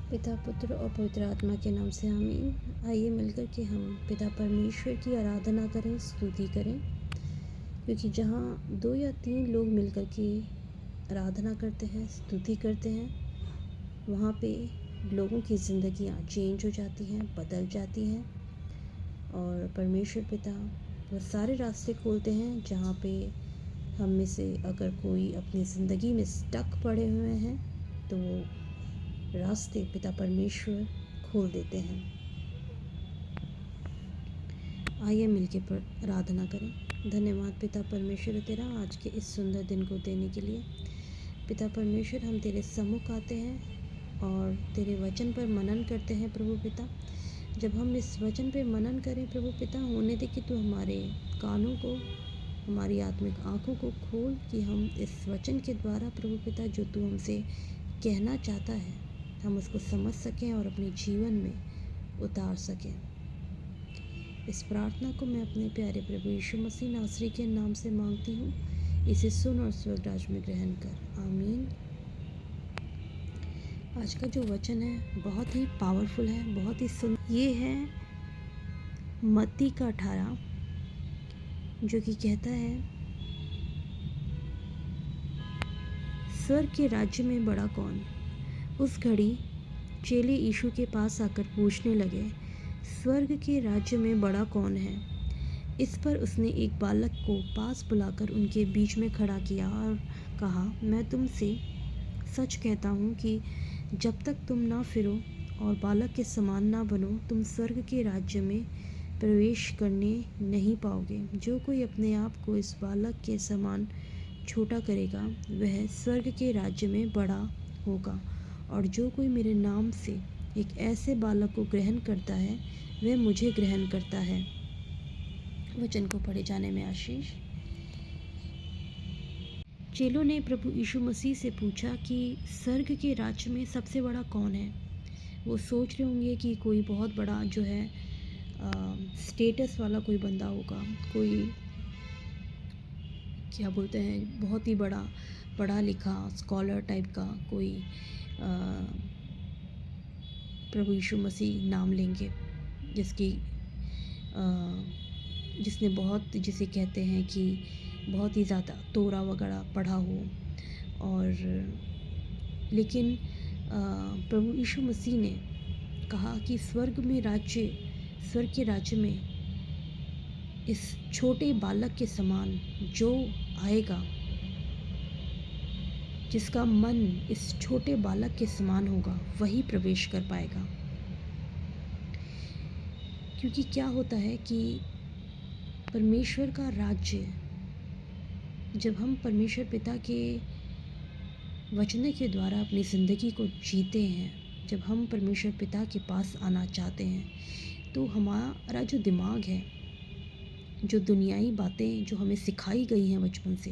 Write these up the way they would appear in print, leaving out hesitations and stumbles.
पिता पुत्र और पवित्र आत्मा के नाम से आमीन। आइए मिलकर के हम पिता परमेश्वर की आराधना करें, स्तुति करें, क्योंकि जहाँ 2 या 3 लोग मिलकर के आराधना करते हैं, स्तुति करते हैं, वहाँ पे लोगों की ज़िंदगियाँ चेंज हो जाती हैं, बदल जाती हैं। और परमेश्वर पिता वो सारे रास्ते खोलते हैं जहाँ पे हम में से अगर कोई अपनी ज़िंदगी में स्टक पड़े हुए हैं तो वो रास्ते पिता परमेश्वर खोल देते हैं। आइए मिलके आराधना करें। धन्यवाद पिता परमेश्वर तेरा आज के इस सुंदर दिन को देने के लिए। पिता परमेश्वर, हम तेरे सम्मुख आते हैं और तेरे वचन पर मनन करते हैं प्रभु पिता। जब हम इस वचन पर मनन करें प्रभु पिता, होने दे कि तू हमारे कानों को, हमारी आत्मिक आँखों को खोल कि हम इस वचन के द्वारा प्रभु पिता जो तू हमसे कहना चाहता है हम उसको समझ सकें और अपने जीवन में उतार सकें। इस प्रार्थना को मैं अपने प्यारे प्रभु यीशु मसीह नासरी के नाम से मांगती हूँ। इसे सुन और स्वर्गराज में ग्रहण कर, आमीन। आज का जो वचन है बहुत ही पावरफुल है, बहुत ही सुंदर। ये है मत्ती का 18, जो कि कहता है, स्वर्ग के राज्य में बड़ा कौन। उस घड़ी चेले यीशु के पास आकर पूछने लगे, स्वर्ग के राज्य में बड़ा कौन है। इस पर उसने एक बालक को पास बुलाकर उनके बीच में खड़ा किया और कहा, मैं तुमसे सच कहता हूँ कि जब तक तुम ना फिरो और बालक के समान ना बनो, तुम स्वर्ग के राज्य में प्रवेश करने नहीं पाओगे। जो कोई अपने आप को इस बालक के समान छोटा करेगा वह स्वर्ग के राज्य में बड़ा होगा, और जो कोई मेरे नाम से एक ऐसे बालक को ग्रहण करता है वह मुझे ग्रहण करता है। वचन को पढ़े जाने में आशीष। चेलों ने प्रभु यीशु मसीह से पूछा कि स्वर्ग के राज्य में सबसे बड़ा कौन है। वो सोच रहे होंगे कि कोई बहुत बड़ा जो है स्टेटस वाला कोई बंदा होगा, कोई क्या बोलते हैं, बहुत ही बड़ा पढ़ा लिखा स्कॉलर टाइप का कोई प्रभु यीशु मसीह नाम लेंगे, जिसने बहुत, जिसे कहते हैं कि बहुत ही ज़्यादा तोरा वगैरह पढ़ा हो। और लेकिन प्रभु यीशु मसीह ने कहा कि स्वर्ग के राज्य में इस छोटे बालक के समान जो आएगा, जिसका मन इस छोटे बालक के समान होगा, वही प्रवेश कर पाएगा। क्योंकि क्या होता है कि परमेश्वर का राज्य, जब हम परमेश्वर पिता के वचन के द्वारा अपनी ज़िंदगी को जीते हैं, जब हम परमेश्वर पिता के पास आना चाहते हैं, तो हमारा जो दिमाग है, जो दुनियाई बातें जो हमें सिखाई गई हैं बचपन से,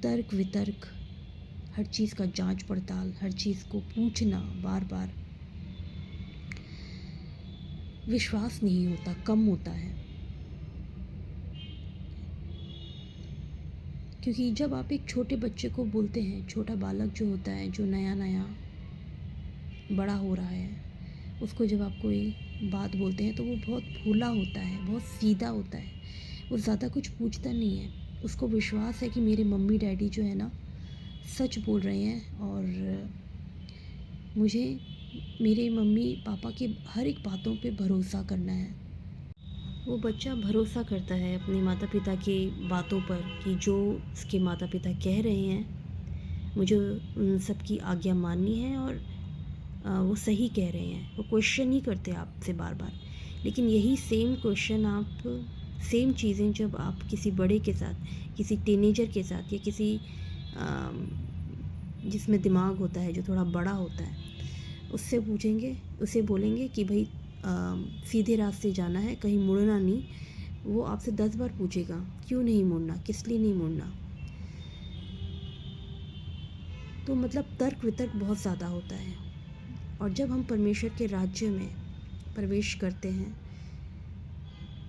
तर्क वितर्क, हर चीज़ का जांच पड़ताल, हर चीज़ को पूछना बार बार, विश्वास नहीं होता, कम होता है। क्योंकि जब आप एक छोटे बच्चे को बोलते हैं, छोटा बालक जो होता है, जो नया नया बड़ा हो रहा है, उसको जब आप कोई बात बोलते हैं तो वो बहुत भोला होता है, बहुत सीधा होता है, वो ज़्यादा कुछ पूछता नहीं है। उसको विश्वास है कि मेरे मम्मी डैडी जो है ना सच बोल रहे हैं और मुझे मेरे मम्मी पापा की हर एक बातों पे भरोसा करना है। वो बच्चा भरोसा करता है अपने माता पिता की बातों पर कि जो उसके माता पिता कह रहे हैं मुझे उन सब की आज्ञा माननी है और वो सही कह रहे हैं। वो क्वेश्चन नहीं करते आपसे बार बार। लेकिन यही सेम क्वेश्चन आप, सेम चीज़ें जब आप किसी बड़े के साथ, किसी टीनेजर के साथ, या किसी जिसमें दिमाग होता है, जो थोड़ा बड़ा होता है, उससे पूछेंगे, उसे बोलेंगे कि भाई सीधे रास्ते जाना है, कहीं मुड़ना नहीं। वो आपसे 10 बार पूछेगा क्यों नहीं मुड़ना, किस लिए नहीं मुड़ना। तो मतलब तर्क वितर्क बहुत ज़्यादा होता है। और जब हम परमेश्वर के राज्य में प्रवेश करते हैं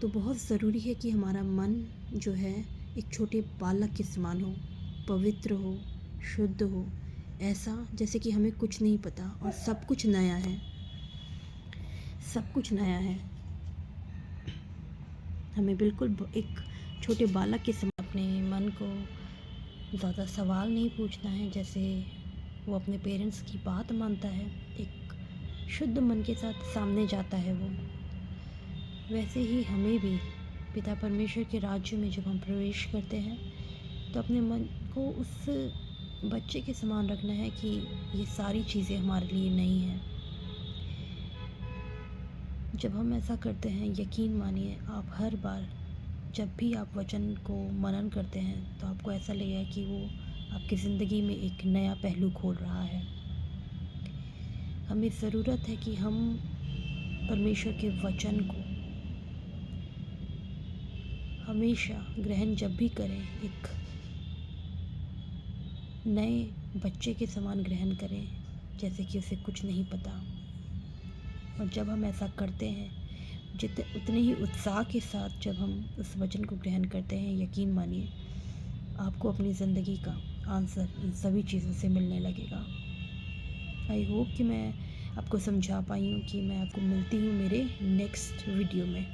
तो बहुत ज़रूरी है कि हमारा मन जो है एक छोटे बालक के समान हो, पवित्र हो, शुद्ध हो, ऐसा जैसे कि हमें कुछ नहीं पता और सब कुछ नया है, सब कुछ नया है। हमें बिल्कुल एक छोटे बालक के समान अपने मन को ज़्यादा सवाल नहीं पूछना है, जैसे वो अपने पेरेंट्स की बात मानता है, एक शुद्ध मन के साथ सामने जाता है वो, वैसे ही हमें भी पिता परमेश्वर के राज्य में जब हम प्रवेश करते हैं तो अपने मन को उस बच्चे के समान रखना है कि ये सारी चीज़ें हमारे लिए नई हैं। जब हम ऐसा करते हैं, यकीन मानिए आप हर बार जब भी आप वचन को मनन करते हैं तो आपको ऐसा लगेगा कि वो आपकी ज़िंदगी में एक नया पहलू खोल रहा है। हमें ज़रूरत है कि हम परमेश्वर के वचन को हमेशा ग्रहण जब भी करें, एक नए बच्चे के समान ग्रहण करें, जैसे कि उसे कुछ नहीं पता। और जब हम ऐसा करते हैं, उतने ही उत्साह के साथ जब हम उस वचन को ग्रहण करते हैं, यकीन मानिए आपको अपनी ज़िंदगी का आंसर इन सभी चीज़ों से मिलने लगेगा। आई होप कि मैं आपको समझा पाई हूँ कि मैं आपको मिलती हूँ मेरे नेक्स्ट वीडियो में।